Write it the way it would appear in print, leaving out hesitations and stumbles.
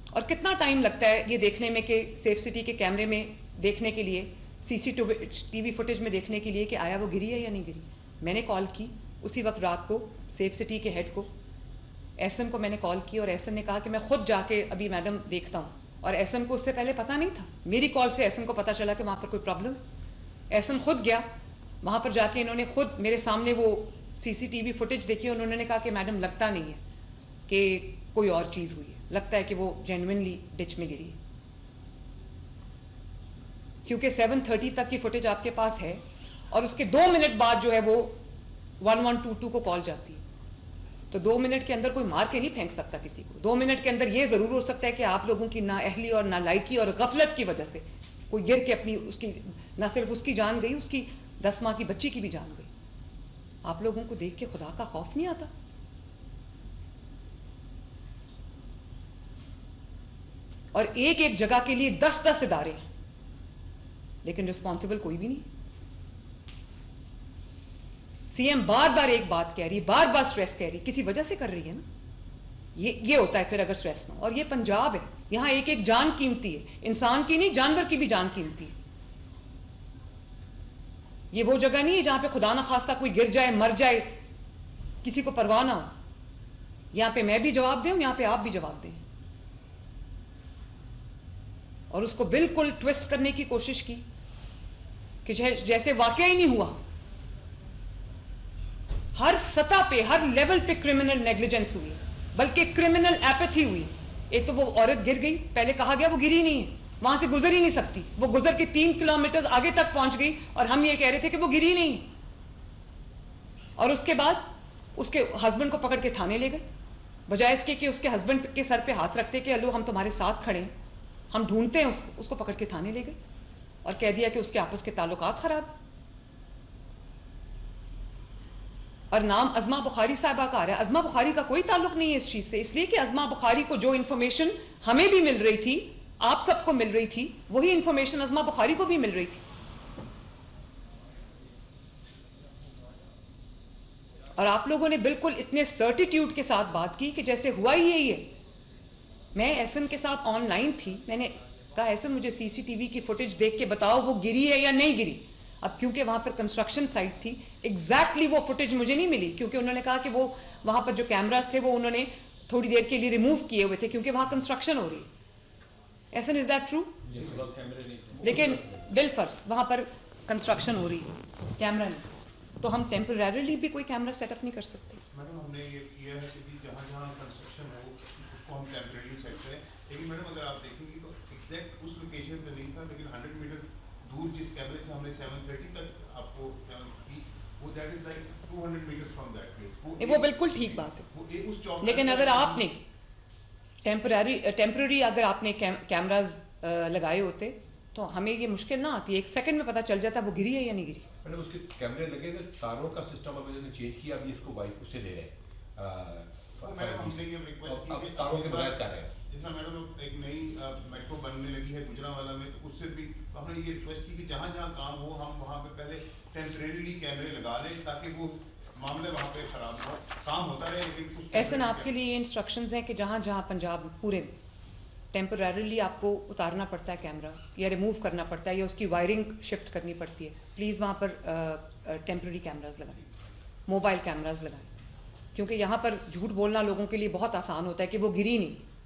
اور کتنا ٹائم لگتا ہے یہ دیکھنے میں کہ سیف سٹی کے کیمرے میں دیکھنے کے لیے, سی سی ٹی وی فوٹیج میں دیکھنے کے لیے کہ آیا وہ گری ہے یا نہیں گری. میں نے کال کی اسی وقت رات کو سیف سٹی کے ہیڈ کو, ایس ایم کو میں نے کال کی, اور ایس ایم نے کہا کہ میں خود جا کے ابھی میڈم دیکھتا ہوں. اور ایس ایم کو اس سے پہلے پتہ نہیں تھا, میری کال سے ایس ایم کو پتہ چلا کہ وہاں پر کوئی پرابلم ہے. ایس ایم خود گیا وہاں پر, جا کے انہوں نے خود میرے سامنے وہ سی سی ٹی وی فوٹیج دیکھی, اور انہوں نے کہا کہ میڈم لگتا نہیں ہے کہ کوئی اور چیز ہوئی ہے, لگتا ہے کہ وہ جینوئنلی ڈچ میں گری ہے. کیونکہ 7:30 تک کی فوٹیج آپ کے پاس ہے, اور اس کے 2 منٹ بعد جو ہے وہ 1122 کو کال جاتی ہے. تو 2 منٹ کے اندر کوئی مار کے نہیں پھینک سکتا کسی کو. 2 منٹ کے اندر یہ ضرور ہو سکتا ہے کہ آپ لوگوں کی نااہلی اور نالائکی اور غفلت کی وجہ سے کوئی گر کے اپنی, اس کی نہ صرف اس کی جان گئی, اس کی 10 ماہ کی بچی کی بھی جان گئی. آپ لوگوں کو دیکھ کے خدا کا خوف نہیں آتا؟ اور ایک ایک جگہ کے لیے 10 ادارے ہیں, لیکن رسپانسبل کوئی بھی نہیں. سی ایم بار بار ایک بات کہہ رہی, بار بار سٹریس کہہ رہی, کسی وجہ سے کر رہی ہے نا. یہ ہوتا ہے پھر اگر سٹریس نہ ہو. اور یہ پنجاب ہے, یہاں ایک ایک جان قیمتی ہے, انسان کی نہیں جانور کی بھی جان قیمتی ہے. یہ وہ جگہ نہیں ہے جہاں پہ خدا نہ خواستہ کوئی گر جائے, مر جائے, کسی کو پرواہ نہ ہو. یہاں پہ میں بھی جواب دوں, یہاں پہ آپ بھی جواب دیں. اور اس کو بالکل ٹویسٹ کرنے کی کوشش کی کہ جیسے واقعہ ہی نہیں ہوا. ہر سطح پہ, ہر لیول پہ کرمنل نیگلیجنس ہوئی, بلکہ کرمنل ایپتھی ہوئی. ایک تو وہ عورت گر گئی, پہلے کہا گیا وہ گری نہیں ہے, وہاں سے گزر ہی نہیں سکتی, وہ گزر کے 3 کلومیٹر آگے تک پہنچ گئی, اور ہم یہ کہہ رہے تھے کہ وہ گری نہیں ہے. اور اس کے بعد اس کے ہسبینڈ کو پکڑ کے تھانے لے گئے, بجائے اس کے کہ اس کے ہسبینڈ کے سر پہ ہاتھ رکھتے کہ ہلو ہم تمہارے ساتھ کھڑے ہیں, ہم ڈھونڈتے ہیں اس کو پکڑ کے تھانے لے گئے, اور کہہ دیا کہ اس کے آپس کے تعلقات خراب. اور نام ازما بخاری صاحبہ کا آ رہا ہے. ازما بخاری کا کوئی تعلق نہیں ہے اس چیز سے, اس لیے کہ ازما بخاری کو جو انفارمیشن ہمیں بھی مل رہی تھی, آپ سب کو مل رہی تھی, وہی انفارمیشن ازما بخاری کو بھی مل رہی تھی. اور آپ لوگوں نے بالکل اتنے سرٹیٹیوڈ کے ساتھ بات کی کہ جیسے ہوا ہی یہی ہے. میں ایس ایم کے ساتھ آن لائن تھی, میں نے کہا ایس ایم مجھے سی سی ٹی وی کی فوٹیج دیکھ کے بتاؤ وہ گری ہے یا نہیں گری. اب کیونکہ وہاں پر کنسٹرکشن سائٹ تھی, ایگزیکٹلی وہ فوٹیج مجھے نہیں ملی, کیونکہ انہوں نے کہا کہ وہ وہاں پر جو کیمراز تھے وہ انہوں نے تھوڑی دیر کے لیے ریموو کیے ہوئے تھے کیونکہ وہاں کنسٹرکشن ہو رہی. ایسا از دیٹ ٹرو؟ لیکن بالفرض وہاں پر کنسٹرکشن ہو رہی ہے, کیمرہ نہیں, تو ہم ٹیمپرریلی بھی کوئی کیمرہ سیٹ اپ نہیں کر سکتے. میڈم ہم نے یہ کیا ہے کہ جہاں جہاں کنسٹرکشن ہو اس کو ہم ٹیمپرریلی سیٹ کریں, لیکن میڈم اگر آپ دیکھیں گی تو ایگزیکٹ اس لوکیشن پہ نہیں تھا, لیکن 100 میٹر دور جس کیمرے سے ہم نے 7:30 تک آپ کو کی, وہ that is like 200 metres from that place. وہ بالکل ٹھیک بات ہے, لیکن اگر آپ نے ٹیمپرری اگر آپ نے کیمراز لگائے ہوتے تو ہمیں یہ مشکل نہ آتی, 1 سیکنڈ میں پتہ چل جاتا وہ گری ہے یا نہیں گری. مطلب اس کے کیمرے لگے تھے, تاروں کا سسٹم اب نے چینج کیا, ابھی اس کو وائف اس سے لے رہے ہیں. میڈم ہم نے یہ ریکویسٹ کی کہ تاروں کے بغیر کر رہے ہیں, جس میں میڈم ایک نئی میٹرو بننے لگی ہے گجرانوالہ میں, تو اس سے بھی ہم نے یہ ریکویسٹ کی کہ جہاں جہاں کام ہو ہم وہاں پہ پہلے ٹیمپریریلی کیمرے لگا لیں تاکہ وہ معاملے وہاں پہ خراب ہو, کام ہوتا رہے. ایسا آپ کے لیے یہ انسٹرکشنز ہیں کہ جہاں جہاں پنجاب پورے ٹیمپریریلی آپ کو اتارنا پڑتا ہے کیمرہ یا ریموو کرنا پڑتا ہے یا اس کی وائرنگ شفٹ کرنی پڑتی ہے, پلیز وہاں پر ٹیمپرری کیمراز لگائیں, موبائل کیمراز لگائیں, کیونکہ یہاں پر جھوٹ بولنا لوگوں کے لیے بہت آسان ہوتا ہے کہ وہ گری نہیں.